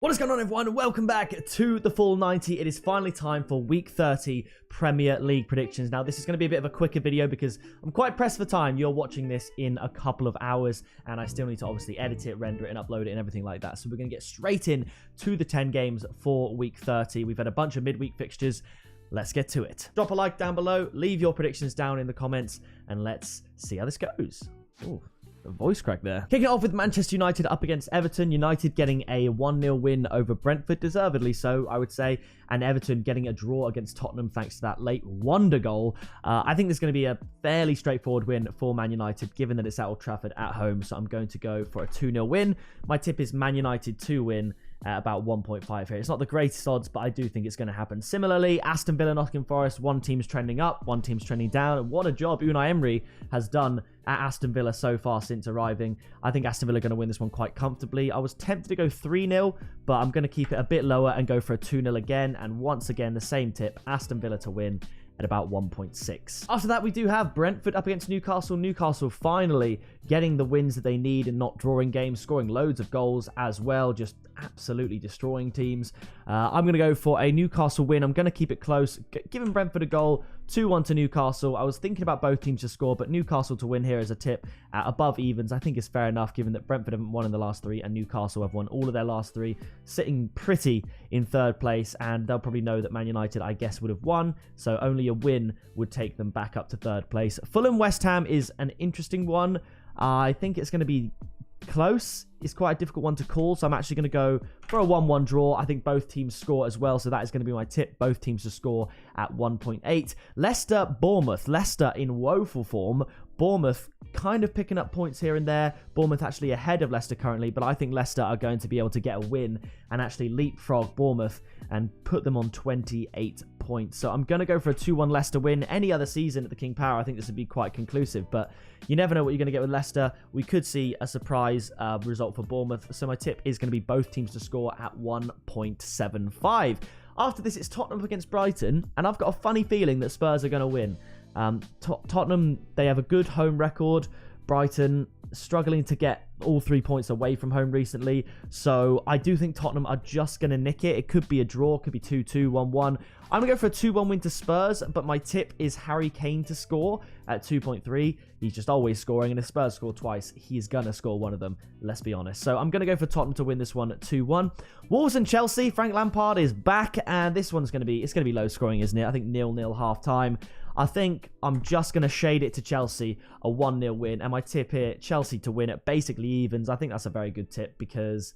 What is going on, everyone? Welcome back to the Full 90. It is finally time for Week 30 Premier League predictions. Now, this is going to be a bit of a quicker video because I'm quite pressed for time. You're watching this in a couple of hours, and I still need to obviously edit it, render it, and upload it, and everything like that. So we're going to get straight in to the 10 games for Week 30. We've had a bunch of midweek fixtures. Let's get to it. Drop a like down below, leave your predictions down in the comments, and let's see how this goes. Ooh. A voice crack there. Kicking it off with Manchester United up against Everton. United getting a 1-0 win over Brentford, deservedly so, I would say. And Everton getting a draw against Tottenham thanks to that late wonder goal. I think there's going to be a fairly straightforward win for Man United, given that it's at Old Trafford at home. So I'm going to go for a 2-0 win. My tip is Man United to win at about 1.5 here. It's not the greatest odds, but I do think it's going to happen. Similarly, Aston Villa, Nottingham Forest. One team's trending up, one team's trending down. And what a job Unai Emery has done at Aston Villa so far since arriving. I think Aston Villa are going to win this one quite comfortably. I was tempted to go 3-0, but I'm going to keep it a bit lower and go for a 2-0 again. And once again, the same tip, Aston Villa to win at about 1.6. After that, we do have Brentford up against Newcastle. Newcastle finally getting the wins that they need and not drawing games, scoring loads of goals as well, just absolutely destroying teams. I'm going to go for a Newcastle win. I'm going to keep it close, giving Brentford a goal, 2-1 to Newcastle. I was thinking about both teams to score, but Newcastle to win here as a tip at above evens, I think is fair enough, given that Brentford haven't won in the last three and Newcastle have won all of their last three, sitting pretty in third place, and they'll probably know that Man United, I guess, would have won, so only a win would take them back up to third place. Fulham West Ham is an interesting one. I think it's going to be close. It's quite a difficult one to call, so I'm actually going to go for a 1-1 draw. I think both teams score as well, so that is going to be my tip. Both teams to score at 1.8. Leicester, Bournemouth. Leicester in woeful form. Bournemouth kind of picking up points here and there. Bournemouth actually ahead of Leicester currently, but I think Leicester are going to be able to get a win and actually leapfrog Bournemouth and put them on 28 points. So I'm going to go for a 2-1 Leicester win. Any other season at the King Power, I think this would be quite conclusive, but you never know what you're going to get with Leicester. We could see a surprise result for Bournemouth, so my tip is going to be both teams to score at 1.75. After this, it's Tottenham against Brighton, and I've got a funny feeling that Spurs are going to win. Tottenham, they have a good home record. Brighton struggling to get all 3 points away from home recently, so I do think Tottenham are just going to nick it. It could be a draw, could be 2-2, 1-1. I'm going to go for a 2-1 win to Spurs, but my tip is Harry Kane to score at 2.3. He's just always scoring, and if Spurs score twice, he's going to score one of them, let's be honest. So I'm going to go for Tottenham to win this one at 2-1. Wolves and Chelsea, Frank Lampard is back, and this one's going to be, it's going to be low scoring, isn't it? I think 0-0 half time. I think I'm just going to shade it to Chelsea, a 1-0 win. And my tip here, Chelsea to win at basically evens. I think that's a very good tip because,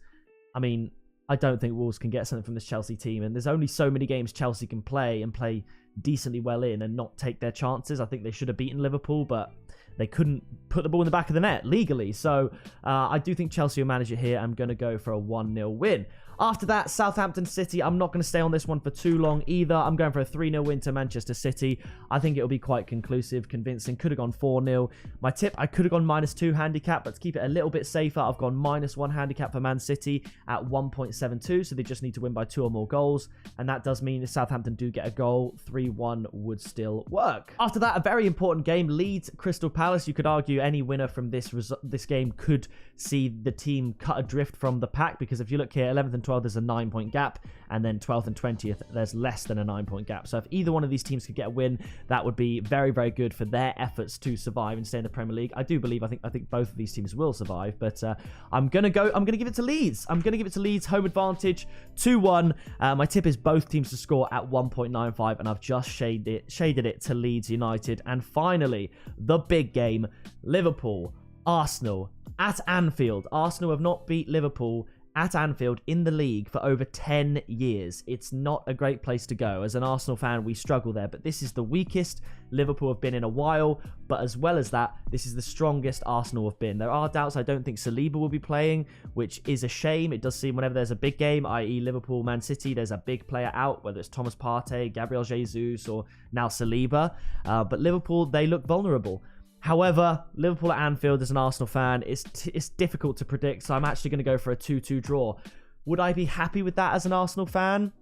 I mean, I don't think Wolves can get something from this Chelsea team. And there's only so many games Chelsea can play and play decently well in and not take their chances. I think they should have beaten Liverpool, but they couldn't put the ball in the back of the net legally. So I do think Chelsea will manage it here. I'm going to go for a 1-0 win. After that, Southampton City. I'm not going to stay on this one for too long either. I'm going for a 3-0 win to Manchester City. I think it'll be quite conclusive, convincing. Could have gone 4-0. My tip, I could have gone -2 handicap, but to keep it a little bit safer, I've gone -1 handicap for Man City at 1.72. So they just need to win by 2 or more goals. And that does mean if Southampton do get a goal, 3-1 would still work. After that, a very important game, Leeds Crystal Palace. You could argue any winner from this game could see the team cut adrift from the pack, because if you look here, 11th and 12th, there's a 9-point gap, and then 12th and 20th, there's less than a 9-point gap. So if either one of these teams could get a win, that would be very, very good for their efforts to survive and stay in the Premier League. I do believe, I think both of these teams will survive, but I'm going to give it to Leeds. I'm going to give it to Leeds, home advantage, 2-1. My tip is both teams to score at 1.95, and I've just shaded it to Leeds United. And finally, the big game, Liverpool, Arsenal at Anfield. Arsenal have not beat Liverpool at Anfield in the league for over 10 years. It's not a great place to go. As an Arsenal fan, we struggle there, but this is the weakest Liverpool have been in a while, but as well as that, this is the strongest Arsenal have been. There are doubts. I don't think Saliba will be playing, which is a shame. It does seem whenever there's a big game, i.e. Liverpool, Man City, there's a big player out, whether it's Thomas Partey, Gabriel Jesus, or now Saliba, but Liverpool, they look vulnerable. However, Liverpool at Anfield, as an Arsenal fan, it's difficult to predict, so I'm actually going to go for a 2-2 draw. Would I be happy with that as an Arsenal fan?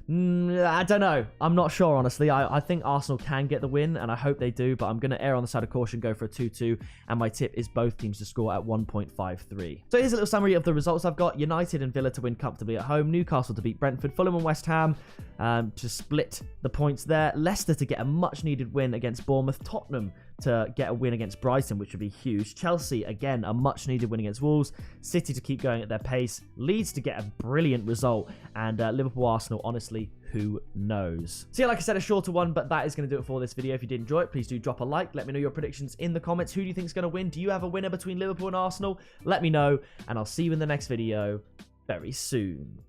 I don't know. I'm not sure, honestly. I think Arsenal can get the win, and I hope they do, but I'm going to err on the side of caution, go for a 2-2, and my tip is both teams to score at 1.53. So here's a little summary of the results I've got. United and Villa to win comfortably at home. Newcastle to beat Brentford. Fulham and West Ham to split the points there. Leicester to get a much-needed win against Bournemouth. Tottenham to get a win against Brighton, which would be huge. Chelsea, again, a much-needed win against Wolves. City to keep going at their pace. Leeds to get a brilliant result. And Liverpool, Arsenal, honestly, who knows? So yeah, like I said, a shorter one, but that is going to do it for this video. If you did enjoy it, please do drop a like. Let me know your predictions in the comments. Who do you think is going to win? Do you have a winner between Liverpool and Arsenal? Let me know, and I'll see you in the next video very soon.